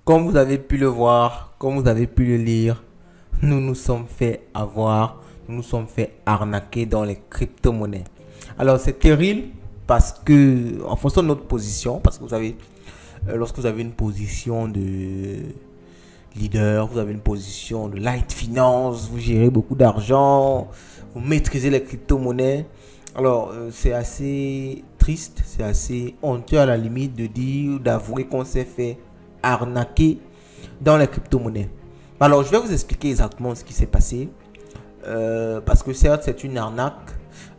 Comme vous avez pu le voir, comme vous avez pu le lire, nous nous sommes fait avoir, nous nous sommes fait arnaquer dans les crypto-monnaies. Alors c'est terrible parce que, en fonction de notre position, parce que vous savez, lorsque vous avez une position de leader, vous avez une position de light finance, vous gérez beaucoup d'argent, vous maîtrisez les crypto-monnaies. Alors c'est assez triste, c'est assez honteux à la limite de dire, d'avouer qu'on s'est fait arnaquer dans les crypto-monnaies. Alors je vais vous expliquer exactement ce qui s'est passé. Parce que certes c'est une arnaque,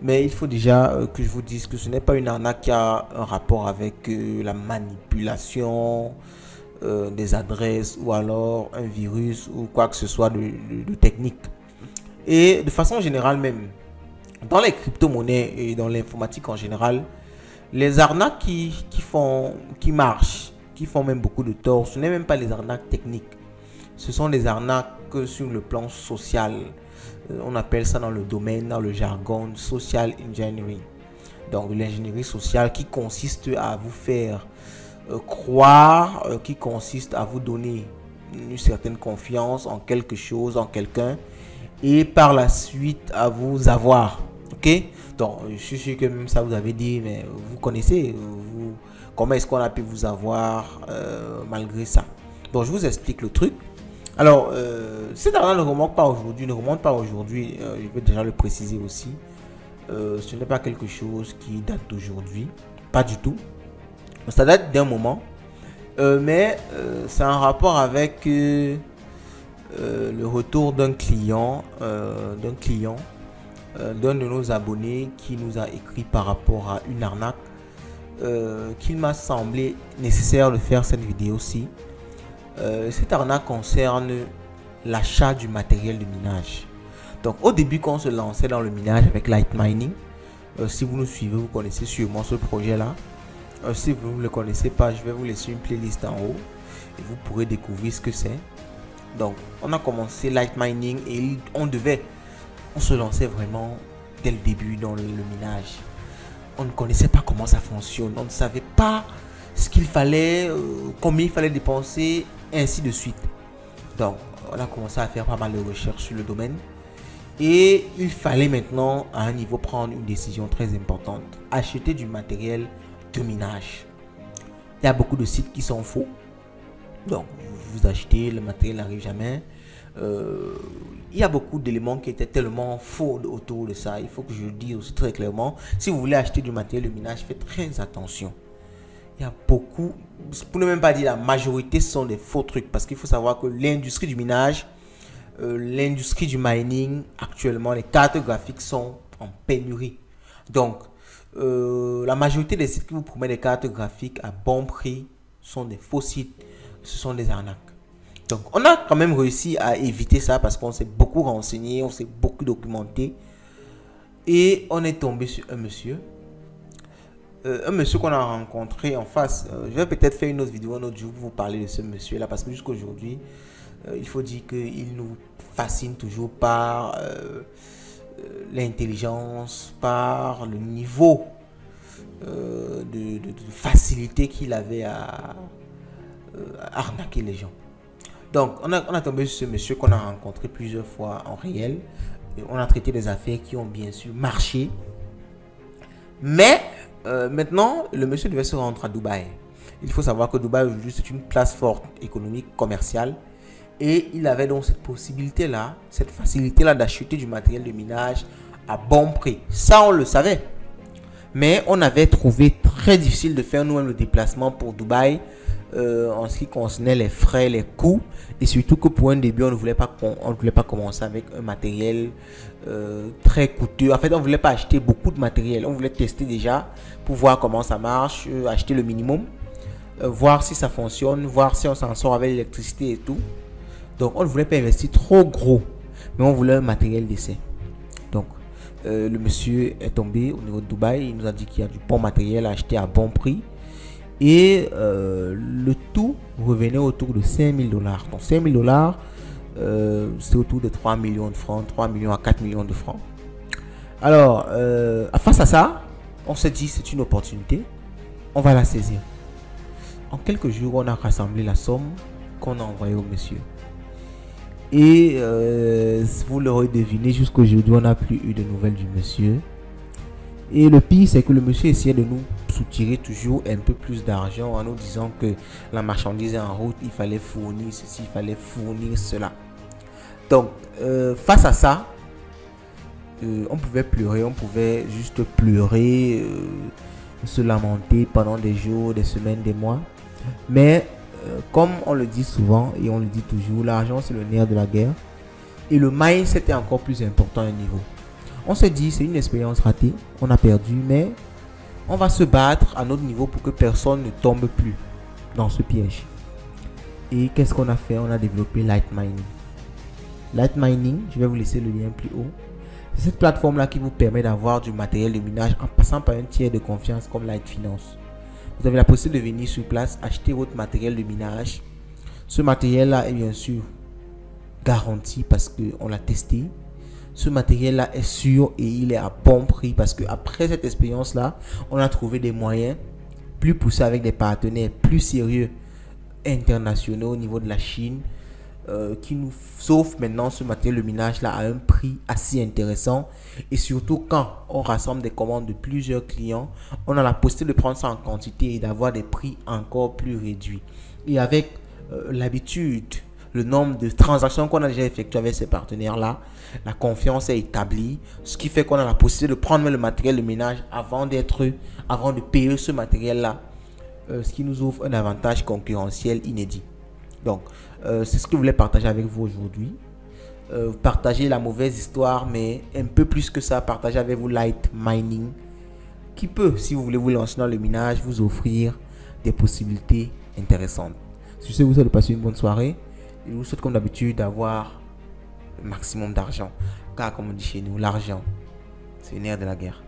mais il faut déjà que je vous dise que ce n'est pas une arnaque qui a un rapport avec la manipulation des adresses ou alors un virus ou quoi que ce soit de technique. Et de façon générale même, dans les crypto-monnaies et dans l'informatique en général, les arnaques qui marchent, qui font même beaucoup de tort, ce n'est même pas les arnaques techniques. Ce sont des arnaques sur le plan social. On appelle ça dans le domaine, dans le jargon, social engineering. Donc l'ingénierie sociale qui consiste à vous faire croire, qui consiste à vous donner une certaine confiance en quelque chose, en quelqu'un, et par la suite à vous avoir. Ok? Donc je suis sûr que même ça vous avez dit, mais vous connaissez, comment est-ce qu'on a pu vous avoir malgré ça. Donc je vous explique le truc. Alors, cet argent ne remonte pas aujourd'hui, je vais déjà le préciser aussi. Ce n'est pas quelque chose qui date d'aujourd'hui, pas du tout. Ça date d'un moment, mais c'est en rapport avec le retour d'un client, d'un de nos abonnés qui nous a écrit par rapport à une arnaque, qu'il m'a semblé nécessaire de faire cette vidéo-ci. Cette arnaque concerne l'achat du matériel de minage. Donc au début quand on se lançait dans le minage avec Light Mining, si vous nous suivez, vous connaissez sûrement ce projet là. Si vous ne le connaissez pas, je vais vous laisser une playlist en haut et vous pourrez découvrir ce que c'est. Donc on a commencé Light Mining et on se lançait vraiment dès le début dans le minage. On ne connaissait pas comment ça fonctionne, on ne savait pas ce qu'il fallait, combien il fallait dépenser, et ainsi de suite. Donc on a commencé à faire pas mal de recherches sur le domaine et il fallait maintenant à un niveau prendre une décision très importante: acheter du matériel de minage. Il y a beaucoup de sites qui sont faux, donc vous achetez, le matériel n'arrive jamais. Il y a beaucoup d'éléments qui étaient tellement faux autour de ça. Il faut que je le dise aussi très clairement: si vous voulez acheter du matériel de minage, faites très attention. Il y a beaucoup, pour ne même pas dire la majorité, sont des faux trucs. Parce qu'il faut savoir que l'industrie du minage, l'industrie du mining, actuellement, les cartes graphiques sont en pénurie. Donc, la majorité des sites qui vous promettent des cartes graphiques à bon prix sont des faux sites. Ce sont des arnaques. Donc, on a quand même réussi à éviter ça parce qu'on s'est beaucoup renseigné, on s'est beaucoup documenté. Et on est tombé sur un monsieur qu'on a rencontré en face. Je vais peut-être faire une autre vidéo un autre jour pour vous parler de ce monsieur là, parce que jusqu'à aujourd'hui il faut dire qu'il nous fascine toujours par l'intelligence, par le niveau de facilité qu'il avait à arnaquer les gens. Donc on a tombé sur ce monsieur qu'on a rencontré plusieurs fois en réel et on a traité des affaires qui ont bien sûr marché, mais maintenant, le monsieur devait se rendre à Dubaï. Il faut savoir que Dubaï aujourd'hui c'est une place forte économique, commerciale. Et il avait donc cette possibilité-là, cette facilité-là d'acheter du matériel de minage à bon prix. Ça, on le savait. Mais on avait trouvé très difficile de faire nous-mêmes le déplacement pour Dubaï en ce qui concernait les frais, les coûts. Et surtout que pour un début, on ne voulait pas commencer avec un matériel très coûteux. En fait, on ne voulait pas acheter beaucoup de matériel. On voulait tester déjà pour voir comment ça marche, acheter le minimum, voir si ça fonctionne, voir si on s'en sort avec l'électricité et tout. Donc, on ne voulait pas investir trop gros, mais on voulait un matériel d'essai. Donc, le monsieur est tombé au niveau de Dubaï. Il nous a dit qu'il y a du bon matériel à acheter à bon prix. Et le tout revenait autour de 5 000 $. Donc 5 000 $, c'est autour de 3 millions de francs, 3 millions à 4 millions de francs. Alors, face à ça, on s'est dit c'est une opportunité, on va la saisir. En quelques jours, on a rassemblé la somme qu'on a envoyé au monsieur. Et vous l'aurez deviné, jusqu'aujourd'hui, on n'a plus eu de nouvelles du monsieur. Et le pire, c'est que le monsieur essayait de nous soutirer toujours un peu plus d'argent en nous disant que la marchandise est en route, il fallait fournir ceci, il fallait fournir cela. Donc, face à ça, on pouvait pleurer, on pouvait juste pleurer, se lamenter pendant des jours, des semaines, des mois. Mais, comme on le dit souvent et on le dit toujours, l'argent c'est le nerf de la guerre. Et le mindset est encore plus important à un niveau. On se dit, c'est une expérience ratée, on a perdu, mais on va se battre à notre niveau pour que personne ne tombe plus dans ce piège. Et qu'est-ce qu'on a fait? On a développé Light Mining. Light Mining, je vais vous laisser le lien plus haut. C'est cette plateforme-là qui vous permet d'avoir du matériel de minage en passant par un tiers de confiance comme Light Finance. Vous avez la possibilité de venir sur place, acheter votre matériel de minage. Ce matériel-là est bien sûr garanti parce qu'on l'a testé. Ce matériel-là est sûr et il est à bon prix parce qu'après cette expérience-là, on a trouvé des moyens plus poussés avec des partenaires plus sérieux internationaux au niveau de la Chine qui nous offrent maintenant ce matériel de minage-là à un prix assez intéressant. Et surtout quand on rassemble des commandes de plusieurs clients, on a la possibilité de prendre ça en quantité et d'avoir des prix encore plus réduits. Et avec l'habitude, le nombre de transactions qu'on a déjà effectuées avec ces partenaires-là, la confiance est établie, ce qui fait qu'on a la possibilité de prendre le matériel de ménage avant de payer ce matériel-là, ce qui nous offre un avantage concurrentiel inédit. Donc, c'est ce que je voulais partager avec vous aujourd'hui. Partager la mauvaise histoire, mais un peu plus que ça, partager avec vous Light Mining, qui peut, si vous voulez vous lancer dans le minage, vous offrir des possibilités intéressantes. Sur ce, vous souhaite de passer une bonne soirée. Je vous souhaite comme d'habitude d'avoir le maximum d'argent. Car comme on dit chez nous, l'argent, c'est le nerf de la guerre.